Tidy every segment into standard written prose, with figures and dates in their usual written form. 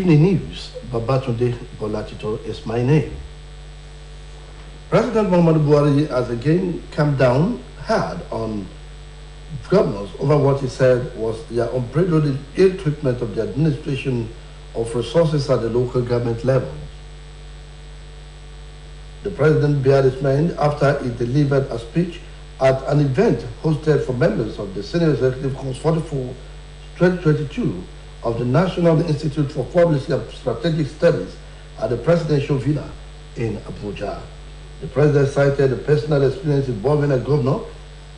Evening News, Babatunde Bolatito is my name. President Muhammadu Buhari has again come down hard on governors over what he said was their unbridled ill treatment of the administration of resources at the local government level. The president bared his mind after he delivered a speech at an event hosted for members of the Senior Executive Course 44 2022 of the National Institute for Policy and Strategic Studies at the Presidential Villa in Abuja. The president cited a personal experience involving a governor.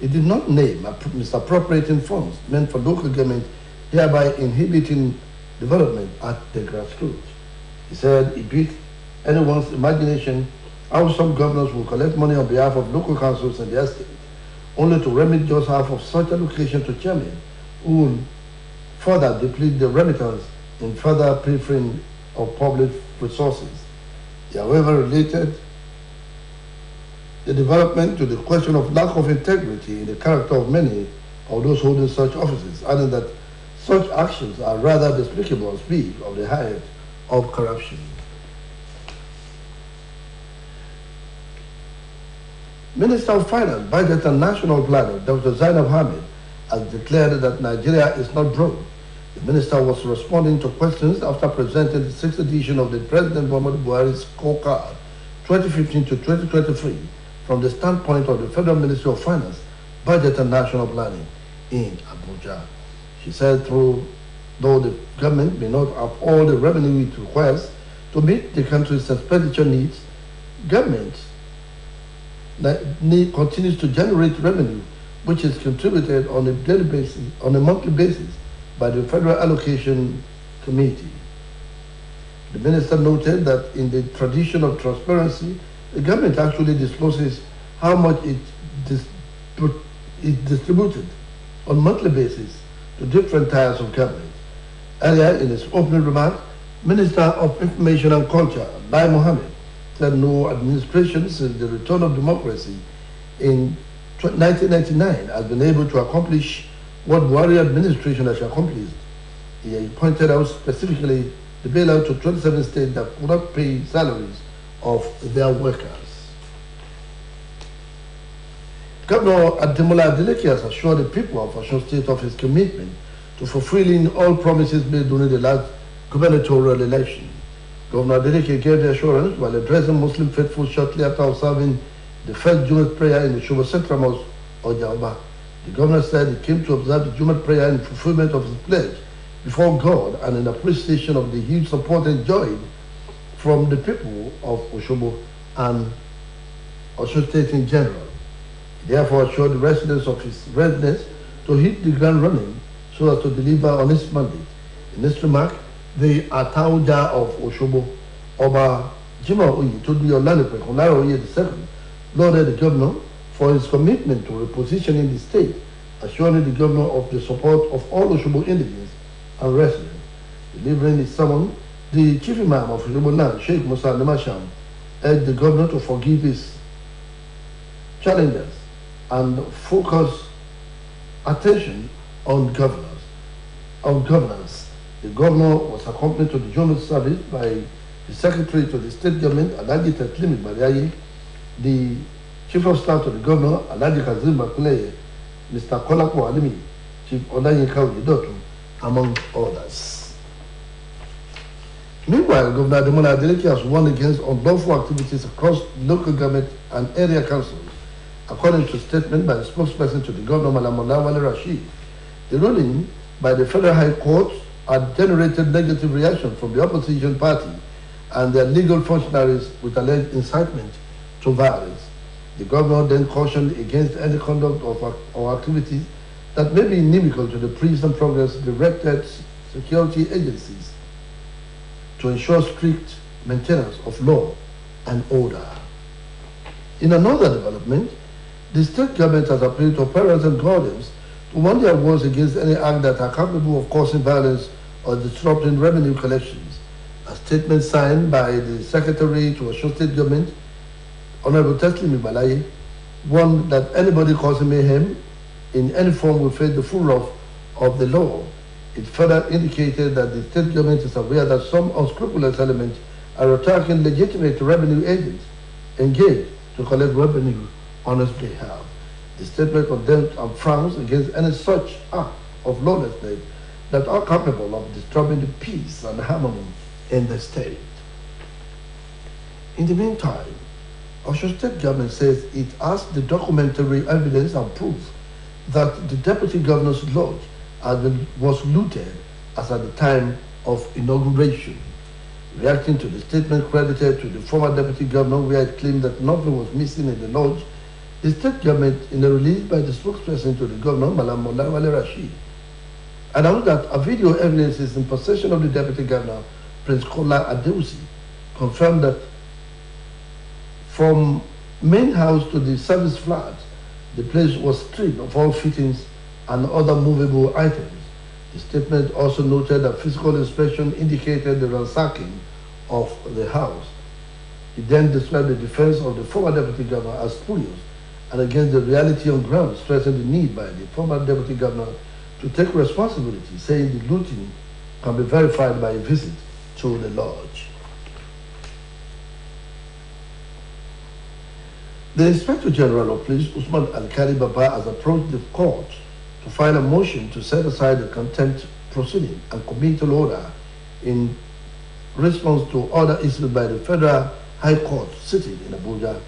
He did not name misappropriating funds meant for local government, thereby inhibiting development at the grassroots. He said he beat anyone's imagination how some governors will collect money on behalf of local councils in their state, only to remit just half of such allocation to chairmen who will further deplete the remittance in further pilfering of public resources. He, however, related the development to the question of lack of integrity in the character of many of those holding such offices, adding that such actions are rather despicable and speak of the height of corruption. Minister of Finance, Budget and National Planning, Dr. Zainab Hamid, has declared that Nigeria is not broke. The minister was responding to questions after presenting the 6th edition of the President Muhammadu Buhari's scorecard 2015 to 2023 from the standpoint of the Federal Ministry of Finance, Budget and National Planning in Abuja. She said though the government may not have all the revenue it requires to meet the country's expenditure needs, government continues to generate revenue, which is contributed on a daily basis, on a monthly basis, by the Federal Allocation Committee. The minister noted that in the tradition of transparency, the government actually discloses how much it distributed on a monthly basis to different tiers of government. Earlier in his opening remarks, Minister of Information and Culture, Lai Mohammed, said no administration since the return of democracy in 1999 has been able to accomplish what Buhari administration has accomplished. He pointed out specifically the bailout to 27 states that could not pay salaries of their workers. Governor Ademola Adeleke has assured the people of Osun State of his commitment to fulfilling all promises made during the last gubernatorial election. Governor Adeleke gave the assurance while addressing Muslim faithful shortly after observing the first Jumat prayer in the Osogbo Central Mosque of Jauba. The governor said he came to observe the Jumat prayer in fulfillment of his pledge before God and in appreciation of the huge support enjoyed from the people of Osogbo and Osun State in general. He therefore assured the residents of his residence to hit the ground running so as to deliver on his mandate. In this remark, the Atauja of Osogbo, Oba Jima Oye Todu Olanipe Olaro Oye II, lauded the governor for his commitment to repositioning the state, assuring the governor of the support of all Osogbo indigents and residents. Delivering his sermon, the chief imam of Osogbo land, Sheikh Musa Nemasham, urged the governor to forgive his challengers and focus attention on governance. The governor was accompanied to the Jumat service by the secretary to the state government, Alhaji Taslimi Baliaye, the chief of staff to the governor, Alhaji Kazim Bakuleye, Mr. Kolapo Alimi, Chief Olayinka Oyedotu, among others. Meanwhile, Governor Ademola Adeleke has warned against unlawful activities across local government and area councils, according to a statement by the spokesperson to the governor, Malam Wale Rashid. The ruling by the Federal High Court had generated negative reaction from the opposition party and their legal functionaries with alleged incitement to violence. The governor then cautioned against any conduct of or activities that may be inimical to the peace and progress directed security agencies to ensure strict maintenance of law and order. In another development, the state government has appealed to parents and guardians to warn their wards against any act that are capable of causing violence or disrupting revenue collections. A statement signed by the Secretary to Osun State Government, Honorable Taslimi Baliaye, warned that anybody causing mayhem in any form will face the full wrath of the law. It further indicated that the state government is aware that some unscrupulous elements are attacking legitimate revenue agents engaged to collect revenue on its behalf. The statement condemns and frowns against any such act of lawlessness that are capable of disturbing the peace and harmony in the state. In the meantime, Osun State government says it has the documentary evidence and proof that the Deputy Governor's Lodge was looted as at the time of inauguration. Reacting to the statement credited to the former Deputy Governor, where it claimed that nothing was missing in the lodge, the state government, in a release by the spokesperson to the governor, Malam Molawale Rashid, announced that a video evidence is in possession of the Deputy Governor, Prince Kola Adeusi, confirmed that from main house to the service flat, the place was stripped of all fittings and other movable items. The statement also noted that physical inspection indicated the ransacking of the house. It then described the defense of the former Deputy Governor as spurious and against the reality on ground, stressing the need by the former Deputy Governor to take responsibility, saying the looting can be verified by a visit to the lodge. The Inspector General of Police, Usman Al-Kari Baba, has approached the court to file a motion to set aside the contempt proceeding and committal order in response to order issued by the Federal High Court sitting in Abuja.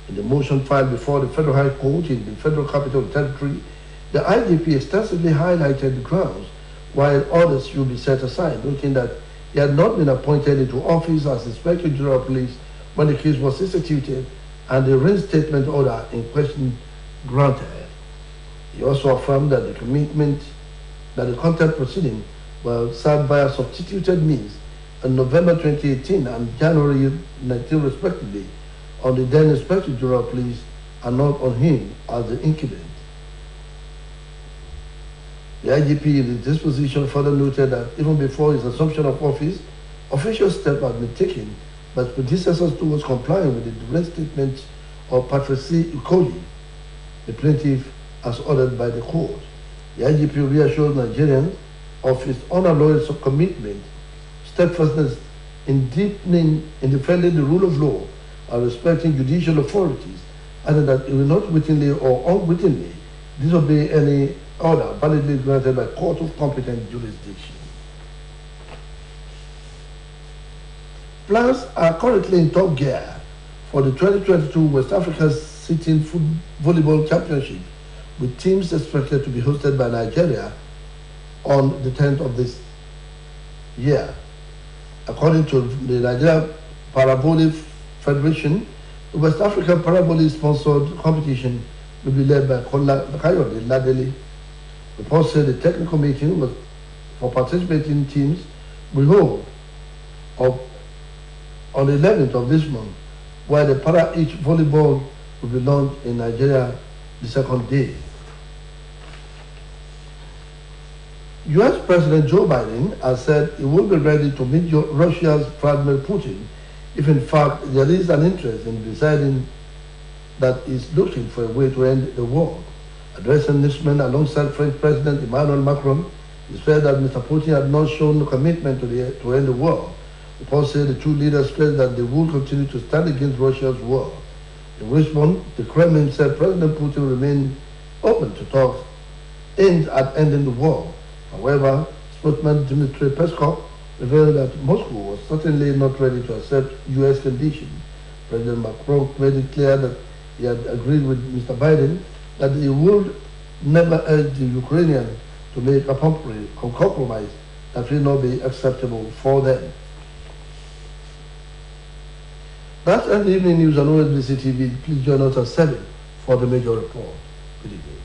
In the motion filed before the Federal High Court in the Federal Capital Territory, the IGP extensively highlighted the grounds why orders should be set aside, noting that he had not been appointed into office as Inspector General of Police when the case was instituted and the reinstatement order in question granted. He also affirmed that the commitment that the contempt proceeding was served by a substituted means on November 2018 and January 19 respectively on the then Inspector General of Police and not on him as the incumbent. The IGP in the disposition further noted that even before his assumption of office, official steps had been taken by his predecessors towards complying with the reinstatement of Patricia Ikoyi, the plaintiff, as ordered by the court. The IGP reassured Nigerians of his unalloyed commitment, steadfastness in defending the rule of law and respecting judicial authorities, and that he will not wittingly or unwittingly disobey any order validly granted by court of competent jurisdiction. Plans are currently in top gear for the 2022 West Africa Sitting Volleyball Championship, with teams expected to be hosted by Nigeria on the 10th of this year. According to the Nigeria Parabolic Federation, the West African Parabolic sponsored competition will be led by Kayode Ladele. Reports say the technical meeting for participating teams will hold on the 11th of this month, while the Para-H volleyball will be launched in Nigeria the second day. U.S. President Joe Biden has said he will be ready to meet Russia's Vladimir Putin if in fact there is an interest in deciding that he's looking for a way to end the war. Addressing newsmen alongside French President Emmanuel Macron, he said that Mr. Putin had not shown commitment to end the war. Reports say the two leaders stressed that they will continue to stand against Russia's war. In response, the Kremlin said President Putin remained open to talks aimed at ending the war. However, spokesman Dmitry Peskov revealed that Moscow was certainly not ready to accept U.S. conditions. President Macron made it clear that he had agreed with Mr. Biden that he would never urge the Ukrainians to make a compromise that will not be acceptable for them. That's the evening news on Osbc TV. Please join us at 7 for the major report. Good evening.